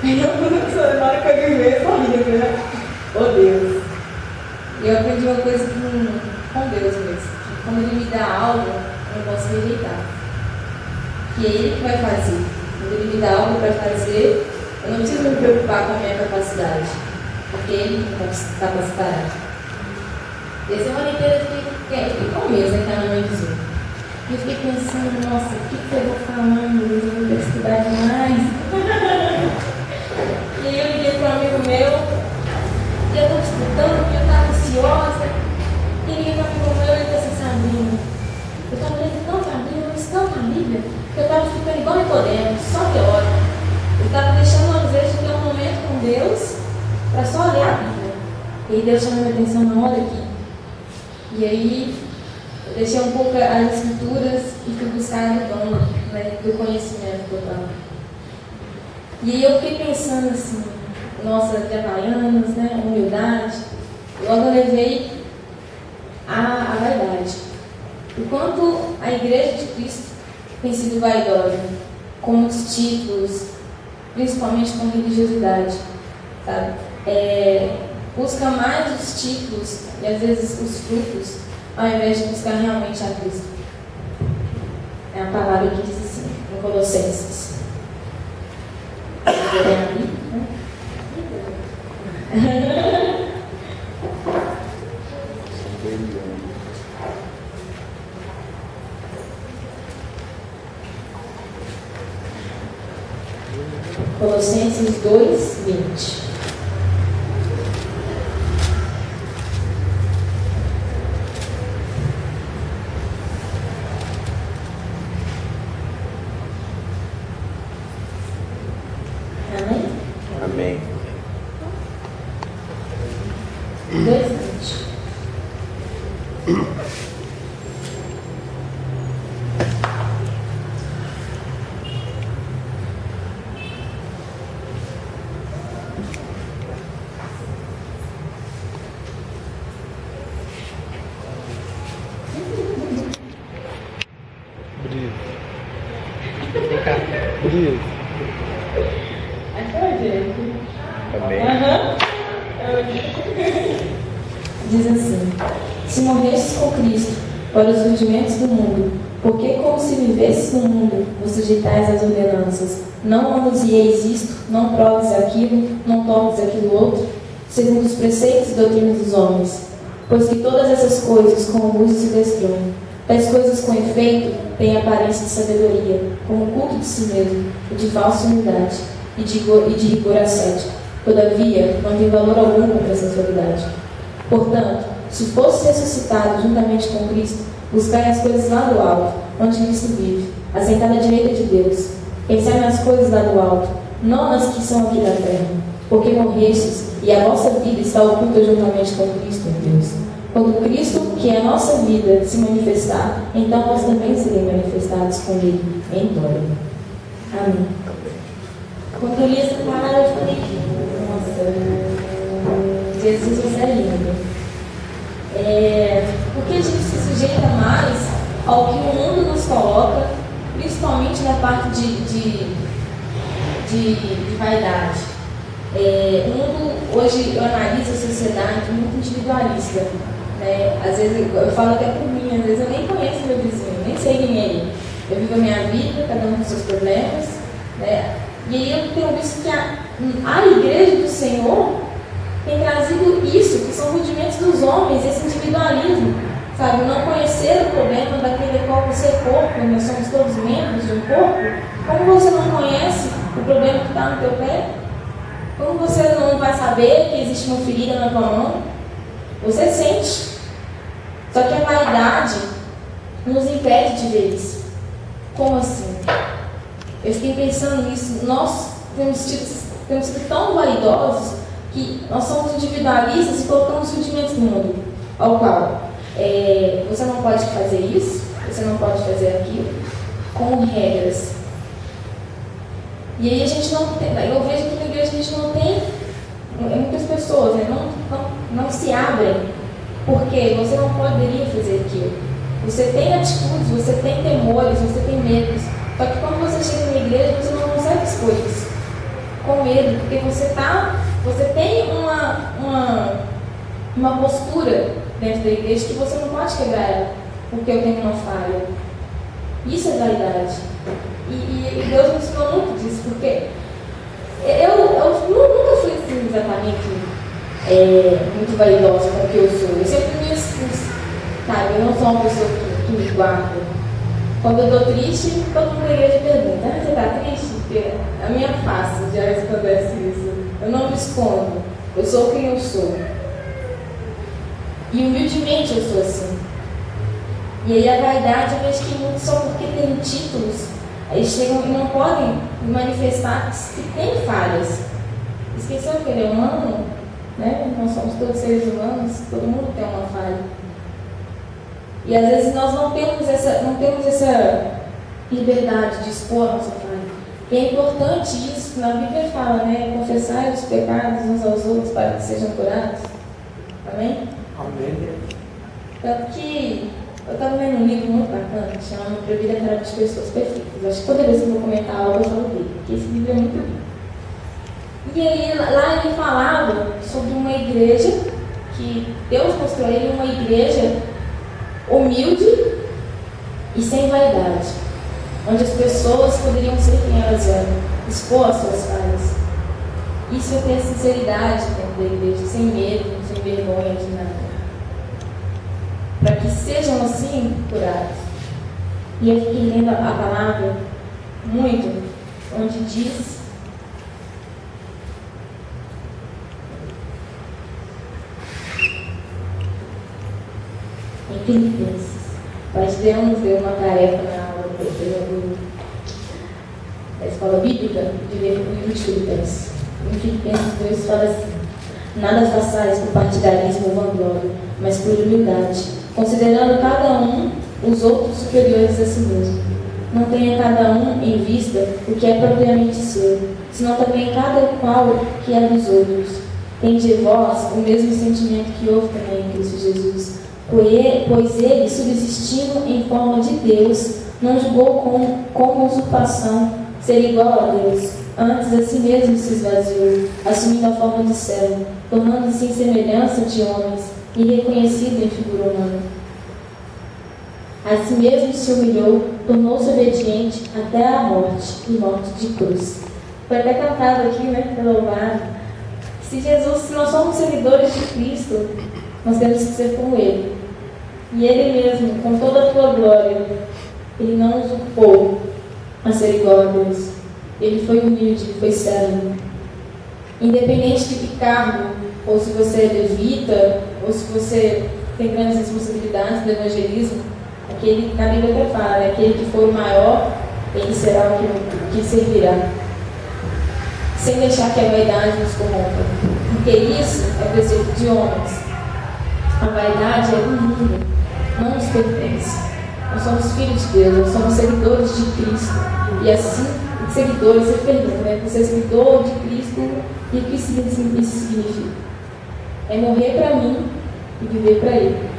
Aí eu começou, na hora que eu vi mesmo, horrível, né? Oh Deus! E eu aprendi uma coisa com Deus mesmo. Que quando Ele me dá algo, eu não posso rejeitar. Que é Ele que vai fazer. Quando Ele me dá algo para fazer, eu não preciso me preocupar com a minha capacidade. Porque Ele me capacitará. Essa semana inteira eu fiquei com medo, né? Que a minha mãe dizia. E eu fiquei pensando, nossa, o que eu vou falando? Eu vou ter que estudar demais. E aí eu liguei para um amigo meu, e eu estava estudando, porque eu estava ansiosa. E liguei para um amigo meu e ele disse assim, Sabrina, eu estava lendo tanto a Bíblia, mas tanto a Bíblia, que eu estava ficando igual Nicodemo, só teórico. Eu estava deixando, às vezes, de ter um momento com Deus para só ler a Bíblia. E aí Deus chamou minha atenção, não, olha aqui. E aí eu deixei um pouco as escrituras e fui buscar o dom, né, do conhecimento total. E aí eu fiquei pensando assim, nossa, de havaianas, né, humildade. Logo eu levei a vaidade. O quanto a Igreja de Cristo tem sido vaidosa, com muitos títulos, principalmente com religiosidade, sabe? Busca mais os títulos e às vezes os frutos, ao invés de buscar realmente a Cristo. É a palavra que diz assim, em Colossenses. Colossenses 2:20. Amém? Amém. 2:20. Brisa. Amém. Diz assim: se morrestes com Cristo para os rudimentos do mundo, porque como se vivesses no mundo, vos sujeitais às ordenanças, não manusieis isto, não proves aquilo, não toques aquilo outro, segundo os preceitos e doutrinas dos homens, pois que todas essas coisas com o uso se destroem. Tais coisas com efeito têm aparência de sabedoria, como o culto de si mesmo, e de falsa humildade, e de rigor ascético. Todavia, não tem valor algum contra a sensualidade. Portanto, se fosse ressuscitado juntamente com Cristo, buscai as coisas lá do alto, onde Cristo vive, assentado à direita de Deus. Pensai nas coisas lá do alto, não nas que são aqui da terra, porque morrestes, e a vossa vida está oculta juntamente com Cristo em Deus. Quando Cristo, que é a nossa vida, se manifestar, então nós também seremos manifestados com Ele em glória. Amém. Quando eu li essa palavra, eu falei, nossa, Jesus, você é lindo. Porque a gente se sujeita mais ao que o mundo nos coloca, principalmente na parte de vaidade. O mundo, hoje, eu analiso a sociedade muito individualista. Às vezes, eu falo até por mim, às vezes eu nem conheço meu vizinho, nem sei quem é ele. Eu vivo a minha vida, cada um com seus problemas. E aí eu tenho visto que a igreja do Senhor tem trazido isso, que são rudimentos dos homens, esse individualismo, sabe? Não conhecer o problema daquele qual você é corpo, nós somos todos membros de um corpo. Como você não conhece o problema que está no teu pé? Como você não vai saber que existe uma ferida na tua mão? Você sente. Só que a vaidade nos impede de ver isso. Como assim? Eu fiquei pensando nisso. Nós temos sido tão vaidosos que nós somos individualistas e colocamos rudimentos no mundo, ao qual você não pode fazer isso, você não pode fazer aquilo, com regras. E aí a gente não tem, eu vejo que na igreja a gente não tem, muitas pessoas não se abrem, porque você não poderia fazer aquilo. Você tem atitudes, você tem temores, você tem medos. Só que quando você chega na igreja, você não consegue expor isso. com medo, porque você tem uma postura dentro da igreja que você não pode quebrar ela, porque eu tenho uma falha. Isso é vaidade. E Deus me ensinou muito disso, porque eu nunca fui assim, exatamente muito vaidosa com o que eu sou. Eu sempre me expus, sabe? Eu não sou uma pessoa que me guarda. Quando eu estou triste, todo mundo da igreja pergunta: você está triste? Porque a minha face já resplandece isso. Eu não me escondo. Eu sou quem eu sou. E humildemente eu sou assim. E aí a vaidade, eu vejo que muitos só porque têm títulos, aí chegam e não podem manifestar que têm falhas. Esqueceu que ele é humano? Né? Nós somos todos seres humanos, todo mundo tem uma falha. E às vezes nós não temos essa liberdade de expor a nossa falha. E é importante isso, na Bíblia fala, né? Confessar os pecados uns aos outros para que sejam curados. Amém? Amém. Tanto que eu estava lendo um livro muito bacana, chamado Proibida para as Pessoas Perfeitas. Acho que toda vez que eu vou comentar algo eu falo dele, porque esse livro é muito lindo. E aí lá ele falava sobre uma igreja, que Deus mostrou ele uma igreja humilde e sem vaidade, onde as pessoas poderiam ser quem elas eram, expor as suas falhas. Isso é ter sinceridade dentro da igreja, sem medo, sem vergonha de nada, para que sejam assim curados. E eu fiquei lendo a palavra muito, onde diz em Filipenses. Mas Deus nos deu uma tarefa na aula da escola bíblica de ler o livro de Filipenses. Em Filipenses 2 fala assim: nada façais por partidarismo ou vanglória, mas por humildade, considerando cada um os outros superiores a si mesmo. Não tenha cada um em vista o que é propriamente seu, senão também cada qual que é dos outros. Tende vós o mesmo sentimento que houve também em Cristo Jesus, pois ele, subsistindo em forma de Deus, não julgou como usurpação ser igual a Deus. Antes, a si mesmo se esvaziou, assumindo a forma de servo, tornando-se em semelhança de homens, e reconhecido em figura humana. A si mesmo se humilhou, tornou-se obediente até a morte, e morte de cruz. Foi até cantado aqui, né, pelo louvado. Se nós somos seguidores de Cristo, nós temos que ser como Ele. E Ele mesmo, com toda a sua glória, Ele não usurpou a ser igual a Deus. Ele foi humilde, ele foi servo. Independente de que cargo, ou se você é levita, ou se você tem grandes responsabilidades do evangelismo, aquele, na Bíblia até fala, né, aquele que for o maior, ele será o que servirá. Sem deixar que a vaidade nos corrompa. Porque isso é preceito de homens. A vaidade é do mundo, não nos pertence. Nós somos filhos de Deus, nós somos seguidores de Cristo. E assim, seguidores, você pergunta, né? Você é seguidor de Cristo, e o que isso significa? É morrer para mim e viver para Ele.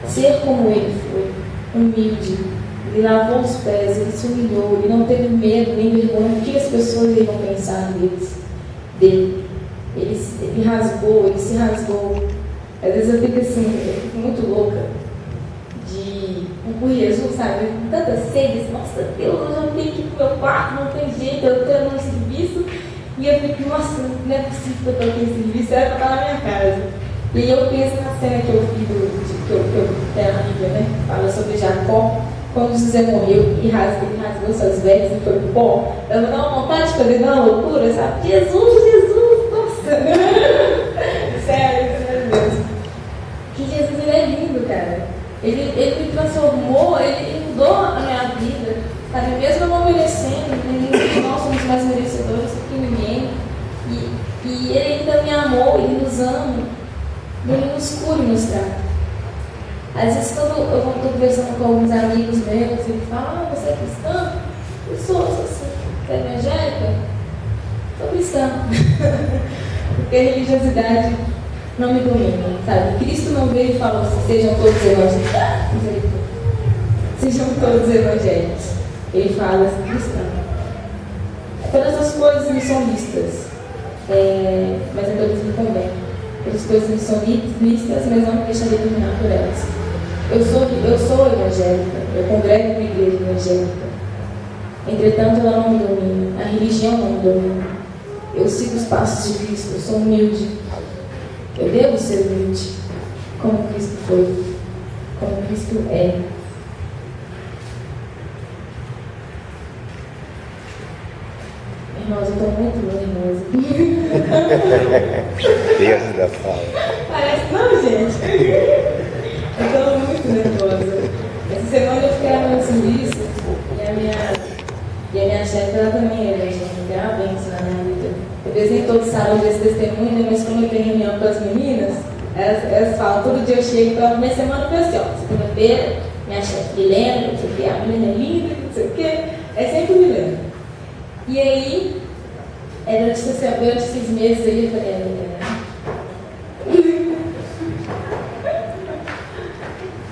Ser como Ele foi, humilde. Ele lavou os pés, ele se humilhou, ele não teve medo nem vergonha do que as pessoas iriam pensar dele. Ele rasgou, ele se rasgou. Às vezes eu fico assim, eu fico muito louca por Jesus, sabe? Com tanta sede, nossa Deus, eu já tenho que ir pro meu quarto, não tem jeito, eu estou no serviço. E eu fico, nossa, não é possível que eu estou aqui em serviço, era para estar na minha casa. E aí eu penso na cena que eu vi que eu tenho na Bíblia, né? Fala sobre Jacó, quando José morreu e ele rasgou suas vestes e foi pro pó. Eu não dá uma vontade de fazer uma loucura, sabe? Jesus, nossa! Sério, meu Deus. Que Jesus, ele é lindo, cara. Ele me transformou, ele mudou a minha vida, sabe? Mesmo eu não merecendo, nós somos mais merecedores do que ninguém. E ele ainda me amou, ele nos ama, ele nos cura e nos trata. Às vezes, quando eu estou conversando com alguns amigos meus, ele fala: você é cristã? Eu sou assim. Você é evangélica? Sou cristã. Porque a religiosidade não me domina, sabe? Cristo não veio e falou assim: sejam todos evangélicos. Sejam todos evangélicos. Ele fala assim: cristão. Todas as coisas me são listas, mas eu estou também. Todas as coisas me são listas, mas não me deixarei dominar por elas. Eu sou evangélica, eu congrego com a igreja evangélica. Entretanto, ela não me domina, a religião não me domina. Eu sigo os passos de Cristo, eu sou humilde. Eu devo ser humilde, como Cristo foi, como Cristo é. Irmãos, eu estou muito nervosa. Deus ainda fala. Parece não, gente. Eu estou muito nervosa. Essa semana eu fiquei no serviço e a minha chefe, ela também é evangélica, ela benção na minha vida. Eu desenho todo sábado esse testemunho, mas como eu tenho reunião com as meninas, elas falam, todo dia eu chego, então a minha semana foi assim, ó, segunda-feira, minha chefe me lembra, não sei o que, a menina é linda, não sei o que, é sempre me lembra. E aí, durante esses meses aí, eu falei,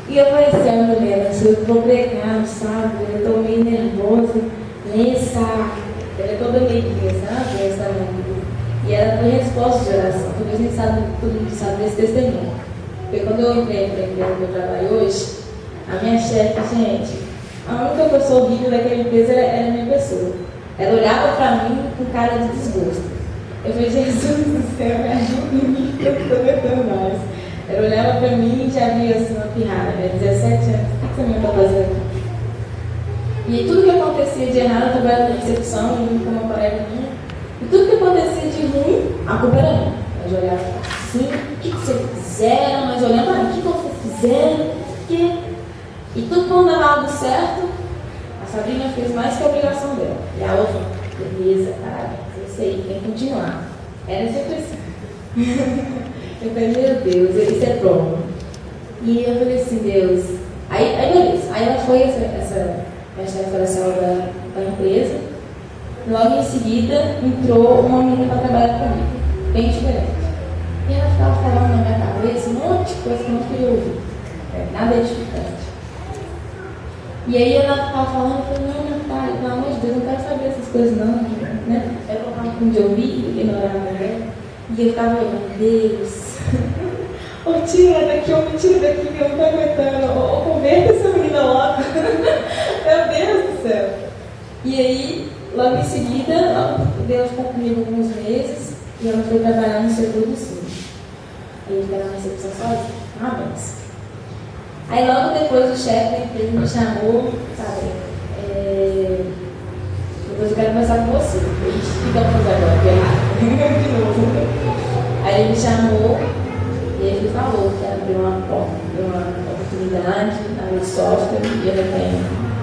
e eu falei assim, Helena, se eu vou pregar no sábado, eu estou meio nervosa, nessa, ela é toda meiguinha, sabe? Essa e ela foi resposta de oração, todo mundo sabe desse testemunho. Porque quando eu entrei para a empresa que eu trabalho hoje, a minha chefe, gente, a única pessoa horrível daquela empresa era a minha pessoa. Ela olhava para mim com cara de desgosto. Eu falei, Jesus do céu, me ajuda em mim, que eu não estou aguentando mais. Ela olhava para mim e já via assim uma pirrada, 17 anos, o que essa menina está fazendo aqui? E tudo que acontecia de errado, eu trabalhava na recepção, junto com uma colega minha, e tudo que acontecia de ruim, a culpa era minha. Eu olhava assim, o que vocês fizeram? Mas olhando, o que vocês fizeram? E tudo quando dava algo certo, a Sabrina fez mais que a obrigação dela. E a outra, beleza, parabéns, é isso aí, tem que continuar. Era sempre assim. Eu falei, meu Deus, isso é bom. E eu falei assim, Deus. Aí beleza. Aí ela foi, minha chefe foi essa hora da empresa. Logo em seguida, entrou uma menina para trabalhar comigo, bem diferente. E ela ficava falando na minha cabeça um monte de coisa que eu não queria ouvir. Nada edificante. E aí ela ficava falando, eu falei, não, Natália, pelo amor de Deus, eu não quero saber essas coisas não, né? Eu colocava um de ouvido, ignorava ela. E eu ficava olhando, Deus. Ô, tira daqui, ou me tira daqui, que eu não estou aguentando. Ou converta essa menina logo. Meu Deus do céu. E aí, logo em seguida, Deus ficou comigo alguns meses e ela foi trabalhar no setor do ensino. E ele ficava na recepção sozinho. Mas. Aí logo depois o chefe da empresa me chamou, sabe? Depois eu quero conversar com você. A gente fica agora, de novo. Aí ele me chamou e ele falou que abriu uma oportunidade na área de software e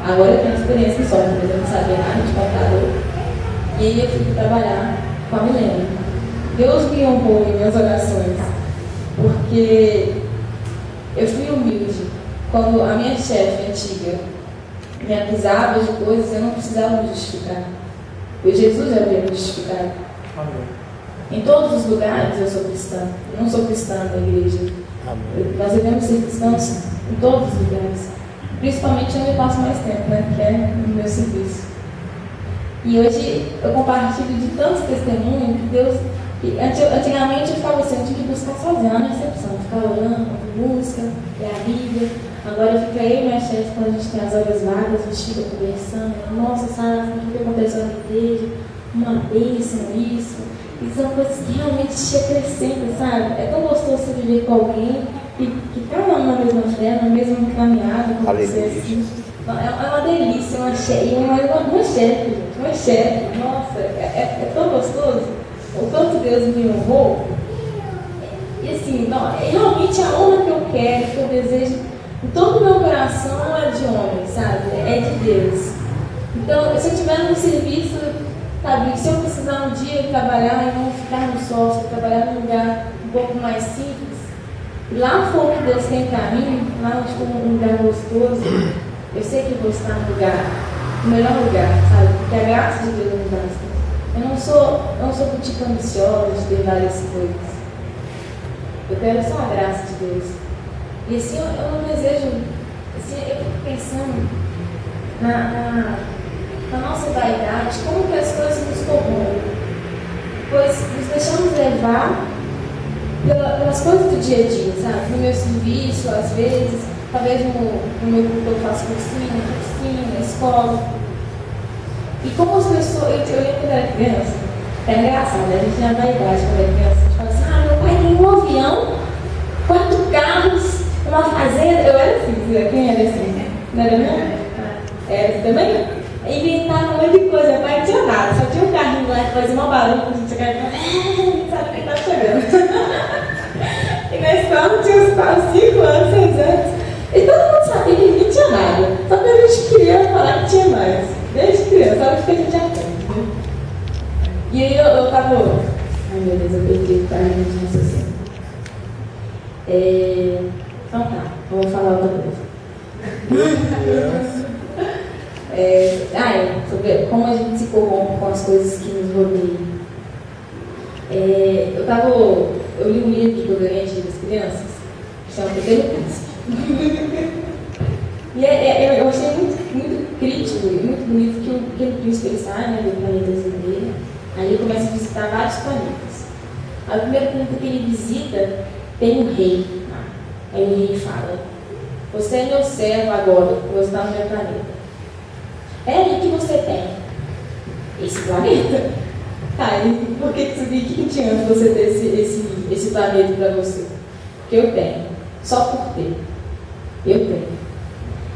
agora eu tenho experiência em software, mas eu não sabia nada de computador. E aí eu fui trabalhar com a Milena. Deus me honrou em minhas orações, porque eu fui humilde. Quando a minha chefe antiga me acusava de coisas, eu não precisava me justificar. Porque Jesus já veio me justificar. Amém. Em todos os lugares eu sou cristã. Eu não sou cristã da igreja. Amém. Nós devemos ser cristãos em todos os lugares. Principalmente onde eu passo mais tempo, né? Que é no meu serviço. E hoje eu compartilho de tantos testemunhos que Deus. Antigamente eu ficava assim, eu tinha que buscar sozinha na recepção. Eu ficava orando, ouvindo música, ler a Bíblia. Agora fica eu e minha chefe, quando a gente tem as horas vagas, a gente fica conversando. Nossa, sabe o que aconteceu na igreja? Uma bênção isso. E são coisas que realmente te acrescentam, sabe? É tão gostoso você viver com alguém que cada um na mesma fé, na mesma caminhada, com você assim. É uma delícia, uma chefe, gente, uma chefe. Nossa, é tão gostoso. O quanto Deus me honrou. E assim, não, realmente a honra que eu quero, que eu desejo, em todo o meu coração não é de homem, sabe? É de Deus. Então, se eu estiver no serviço, sabe, se eu precisar um dia trabalhar e não ficar no software, trabalhar num lugar um pouco mais simples, lá for que Deus tem para mim, lá onde for um lugar gostoso, eu sei que vou estar no lugar, no melhor lugar, sabe? Porque a graça de Deus me basta. Eu não sou boutique ambiciosa de ter várias coisas. Eu quero só a graça de Deus. E assim, eu não desejo, assim, eu fico pensando na nossa vaidade, como que as coisas nos corrompe, pois nos deixamos levar pelas coisas do dia a dia, sabe? No meu serviço, às vezes, talvez no meu grupo eu faço cursinho, na escola. E como as pessoas, eu lembro quando era criança, era engraçado, a gente já na idade quando era criança, a gente fala assim, meu pai tem um avião, 4 carros, uma fazenda. Eu era assim, quem era assim? Não era não? Era também? Inventava um monte de coisa, meu pai não tinha nada, só tinha um carrinho lá que fazia uma barulho, a gente sabe quem tá chegando. E na escola tinha uns quase 5 anos, 6 anos. E todo mundo sabia que ninguém tinha nada. Só que a gente queria falar que tinha mais. Desde criança, sabe o que a gente aprende, né? E aí eu tava. Ai meu Deus, eu perdi o carrinho de raciocínio. Então tá, eu vou falar outra coisa. Sobre como a gente se corrompe com as coisas que nos rodeiam. Eu li um livro que eu ganhei das crianças, que chama Pequeno Príncipe. E eu achei muito crítico e muito bonito que o Pequeno Príncipe ele sai, né, do planetazinho dele. Aí ele começa a visitar vários planetas. Aí o primeiro planeta que ele visita tem um rei. Aí o rei fala: você é meu servo agora, você está no meu planeta. O que você tem? Esse planeta? Tá, e por que que adianta você ter esse planeta para você? Porque eu tenho. Só por ter. Eu tenho.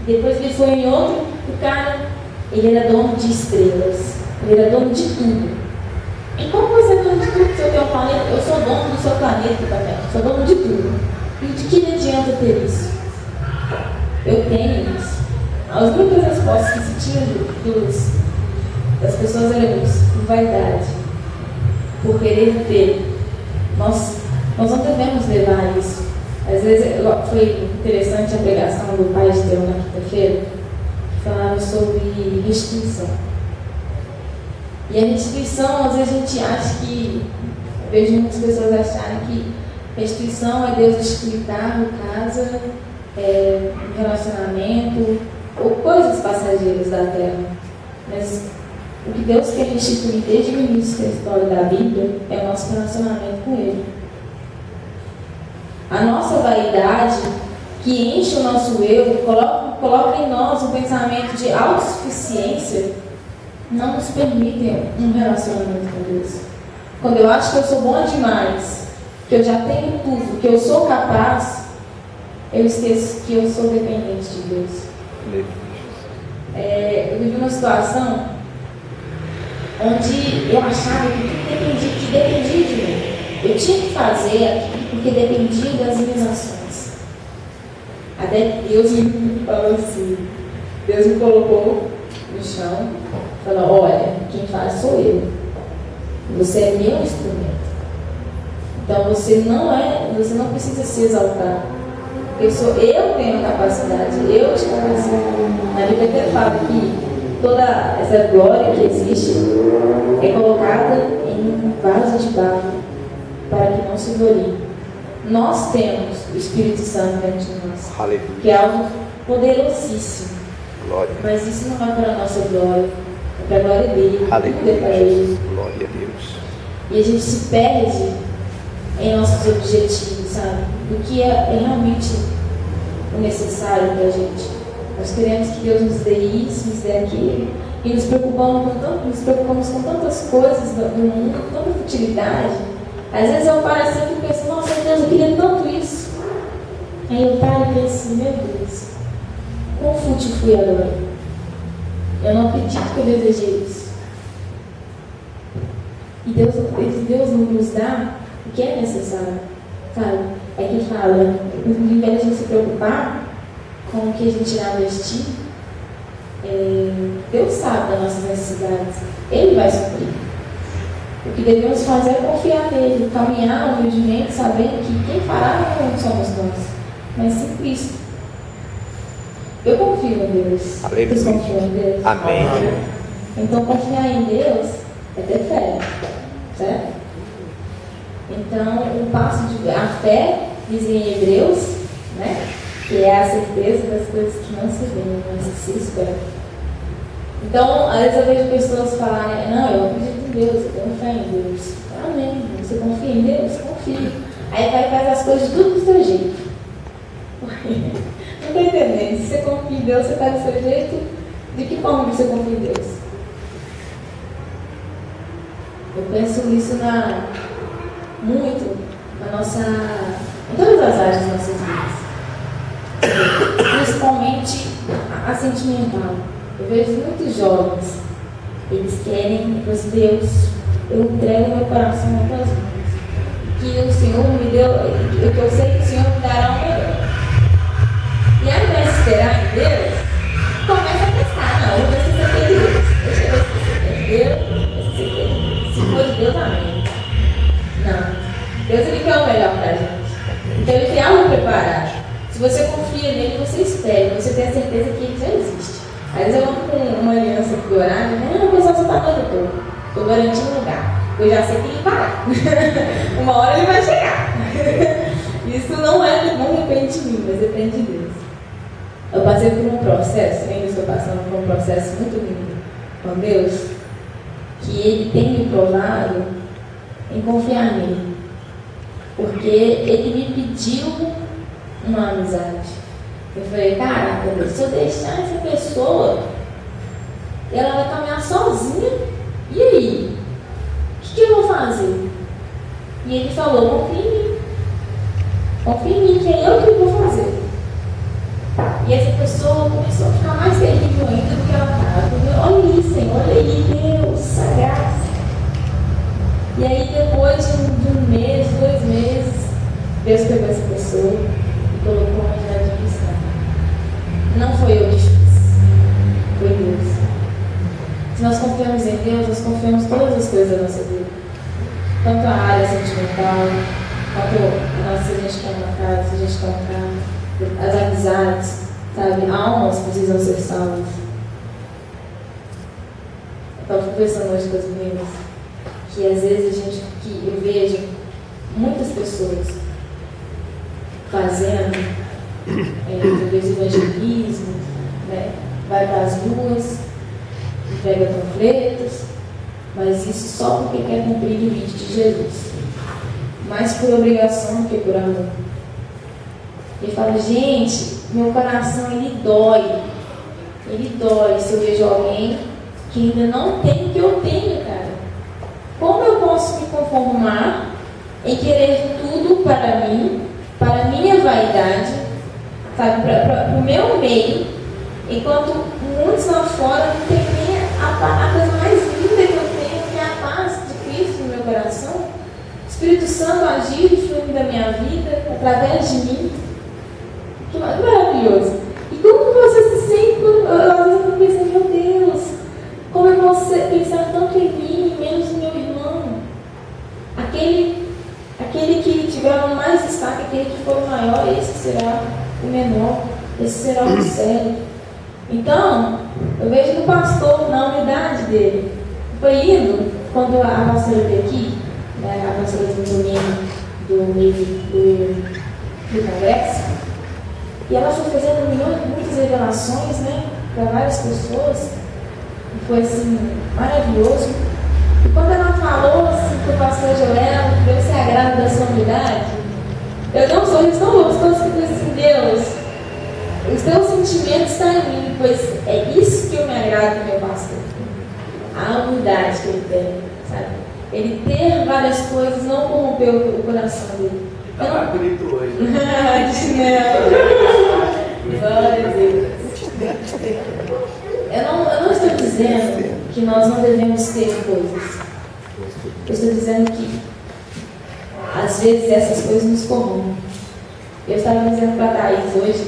Depois ele foi em outro, o cara, ele era dono de estrelas. Ele era dono de tudo. E como você é dono de tudo se eu tenho um planeta? Eu sou dono do seu planeta também. Sou dono de tudo. E de que me adianta ter isso? Eu tenho isso. As únicas respostas que se tinha das pessoas eram isso, por vaidade, por querer ter. Nós não devemos levar isso. Às vezes foi interessante a pregação do Pai de Deus na quinta-feira, que falava sobre restituição. E a restituição, às vezes a gente acha que, eu vejo muitas pessoas acharem que restituição é Deus restituir carro, casa, relacionamento, ou coisas passageiras da terra. Mas o que Deus quer restituir desde o início da história da Bíblia é o nosso relacionamento com Ele. A nossa vaidade, que enche o nosso eu, coloca em nós um pensamento de autossuficiência, não nos permite um relacionamento com Deus. Quando eu acho que eu sou bom demais, que eu já tenho tudo, que eu sou capaz, eu esqueço que eu sou dependente de Deus. Eu vivi uma situação onde eu achava que tudo dependia de mim. Eu tinha que fazer aquilo porque dependia das minhas ações. Até Deus me falou assim, Deus me colocou no chão, falou: olha, quem faz sou eu. Você é meu instrumento. Então você não precisa se exaltar. Eu tenho capacidade, eu te capacito. Na Bíblia até fala que toda essa glória que existe é colocada em vaso de barro para que não se glorie. Nós temos o Espírito Santo dentro de nós, aleluia, que é algo poderosíssimo. Glória. Mas isso não é para a nossa glória, é para a glória dele. Aleluia. É para ele. Glória a Deus. E a gente se perde em nossos objetivos, sabe? O que é realmente o necessário para a gente. Nós queremos que Deus nos dê isso, nos dê aquilo, e nos preocupamos com tantas coisas do mundo, com tanta futilidade. Às vezes eu paro assim e penso: nossa Deus, eu queria tanto isso. Aí eu paro e penso assim: meu Deus, quão fútil fui agora. Eu não acredito que eu desejei isso. E Deus nos dá o que é necessário, sabe? É que fala, ao invés de a gente se preocupar com o que a gente irá vestir, Deus sabe das nossas necessidades, Ele vai suprir. O que devemos fazer é confiar nele, caminhar humildemente, sabendo que quem fará não somos nós, mas sim Cristo. Eu confio em Deus. Vocês confiam em Deus? Amém. Então confiar em Deus é ter fé, certo? Então a fé, dizem em Hebreus, né, que é a certeza das coisas que não se veem, mas que se esperam. Então, às vezes eu vejo pessoas falarem: não, eu acredito em Deus, eu tenho fé em Deus. Amém. Você confia em Deus? Confia. Aí vai fazer as coisas tudo do seu jeito. Não estou entendendo. Se você confia em Deus, você faz do seu jeito. De que forma você confia em Deus? Eu penso nisso muito na nossa, em todas as áreas das nossas vidas. Principalmente a sentimental. Eu vejo muitos jovens, eles querem, pois Deus, eu entrego meu coração nas tuas mãos. Que o Senhor me deu, que eu sei que o Senhor me dará o melhor. E ao invés de esperar em Deus, começa a testar. Não, eu preciso ter Deus. Deixa eu ver se você tem Deus. Se for de Deus, amém. Não. Deus, ele quer o melhor para a gente. Então ele tem algo preparado. Se você confia nele, você espera. Você tem a certeza que ele já existe. Às vezes eu ando com uma aliança aqui do horário, né? O pessoal só está dando estou garantindo um lugar. Eu já sei que ele vai. Uma hora ele vai chegar. Isso não depende de mim, mas depende de Deus. Eu passei por um processo, ainda estou passando por um processo muito lindo com Deus, que Ele tem me provado em confiar nele. Porque Ele me pediu uma amizade. Eu falei, caraca, Deus, se eu deixar essa pessoa, ela vai caminhar sozinha, e aí? O que eu vou fazer? E Ele falou, confia em mim, que é eu que vou fazer. E essa pessoa começou a ficar mais terrível ainda do que ela estava. Olha isso, Senhor, olha aí, Deus, a graça. E aí depois de um mês, 2 meses, Deus pegou essa pessoa e colocou uma idade cristã. Não foi eu que fiz, foi Deus. Se nós confiamos em Deus, nós confiamos em todas as coisas da nossa vida. Tanto a área sentimental, quanto se a gente quer uma casa, se a gente quer um carro, as amizades, sabe? Almas precisam ser salvas. Eu estava conversando hoje com as meninas que às vezes eu vejo muitas pessoas fazendo evangelismo, né? Vai para as ruas, entrega panfletos, mas isso só porque quer cumprir o limite de Jesus, mais por obrigação do que por amor. Ele fala, gente, meu coração ele dói se eu vejo alguém que ainda não tem o que eu tenho, cara. Como eu posso me conformar em querer tudo para mim, para a minha vaidade, sabe, para o meu meio, enquanto muitos lá fora não tem nem a coisa mais linda que eu tenho, que é a paz de Cristo no meu coração, o Espírito Santo agindo e fluindo da minha vida, através de mim. Que maravilhoso! E como você se sente quando às vezes eu penso, meu Deus, como eu posso pensar tanto em mim, menos no meu irmão? Aquele que tiver o mais destaque, aquele que for o maior, esse será o menor, esse será o sério. Então, eu vejo que o pastor, na unidade dele, foi indo, quando a pastora veio aqui, né, a pastora do congresso, e ela foi fazendo muitas revelações, né, para várias pessoas, e foi assim, maravilhoso. E quando ela falou assim, para o pastor Joel, que Deus se agrada da sua unidade, eu dei um sorriso tão gostoso que eu disse assim, Deus, os teus sentimentos estão em mim, pois é isso que eu me agrado do meu pastor. A unidade que ele tem, sabe? Ele ter várias coisas não corrompeu o coração dele. Estava bonito hoje. Glória a Deus. Eu não estou dizendo que nós não devemos ter coisas. Eu estou dizendo que às vezes essas coisas nos corrompem. Eu estava dizendo para a Thaís hoje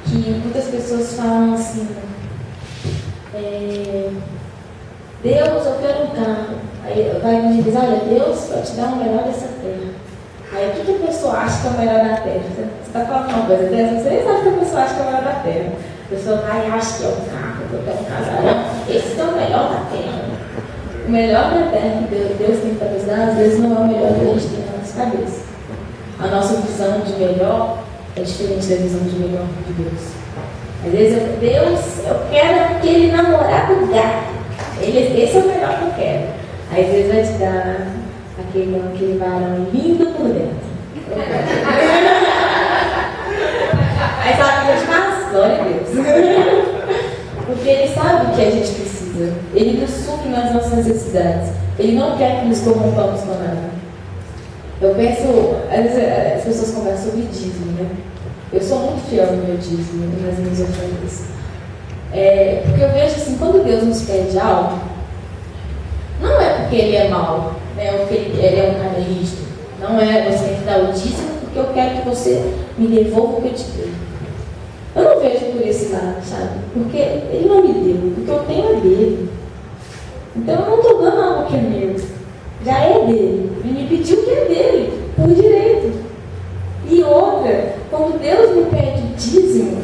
que muitas pessoas falam assim, Deus, eu quero um carro. Aí vai me dizer, olha, Deus vai te dar o melhor dessa terra. Aí o que a pessoa acha que é o melhor da terra? Você está falando uma coisa dessa, você nem sabe o que a pessoa acha que é o melhor da terra. A pessoa vai e acha que é um carro, que eu quero um casarão. Esse é o melhor da terra. O melhor da terra que Deus tem para nos dar, às vezes não é o melhor que a gente tem na nossa cabeça. A nossa visão de melhor é diferente da visão de melhor de Deus. Às vezes, eu quero aquele namorado gato. Esse é o melhor que eu quero. Aí Deus vai te dar aquele varão lindo por dentro. Aí sabe o que a gente faz? Glória a Deus. Porque Ele sabe o que a gente precisa. Ele nos supre nas nossas necessidades. Ele não quer que nos corrompamos com nada. Eu penso, às vezes as pessoas conversam sobre dízimo, né? Eu sou muito fiel no meu dízimo, nas minhas ofertas. Porque eu vejo assim, quando Deus nos pede algo, não é porque Ele é mau, né? Ou porque Ele é um cara rígido. Não é você tem que dar o dízimo porque eu quero que você me devolva o que eu te dei. Eu não vejo por esse lado, sabe? Porque Ele não me deu, porque eu tenho é dele. Então eu não estou dando algo que é meu. Já é dele. Ele me pediu que é dele, por direito. E outra, quando Deus me pede o dízimo,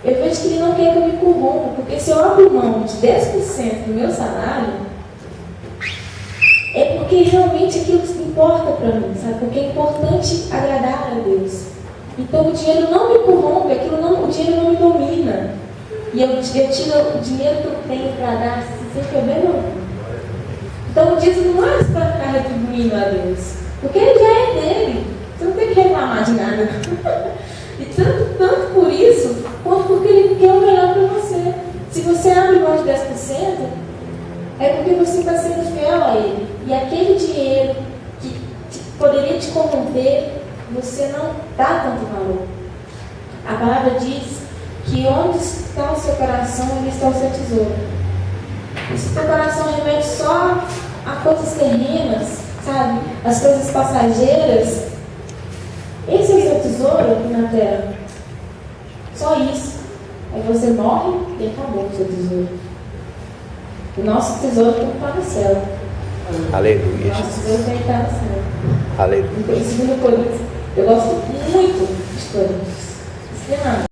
eu vejo que Ele não quer que eu me corrompa, porque se eu abro mão de 10% do meu salário, é porque realmente aquilo importa para mim, sabe? Porque é importante agradar a Deus. Então o dinheiro não me corrompe, o dinheiro não me domina. E eu tiro o dinheiro que eu tenho para dar, sem que eu veja. Então o dízimo não é para ficar retribuindo a Deus, porque ele já é dele. Você não tem que reclamar de nada. E tanto por isso, quanto porque Ele quer o melhor para você. Se você abre mão de 10%, é porque você está sendo fiel a Ele. E aquele dinheiro que poderia te corromper, você não dá tanto valor. A palavra diz que onde está o seu coração, ali está o seu tesouro. E se o teu coração remete só a coisas terrenas, sabe? As coisas passageiras, esse é o seu tesouro aqui na terra. Só isso. Aí você morre e acabou o seu tesouro. O nosso tesouro tem que estar no céu. Aleluia. O nosso tesouro tem que estar no céu. Aleluia. Em 2 Coríntios, eu gosto muito de Coríntios. Extremamente.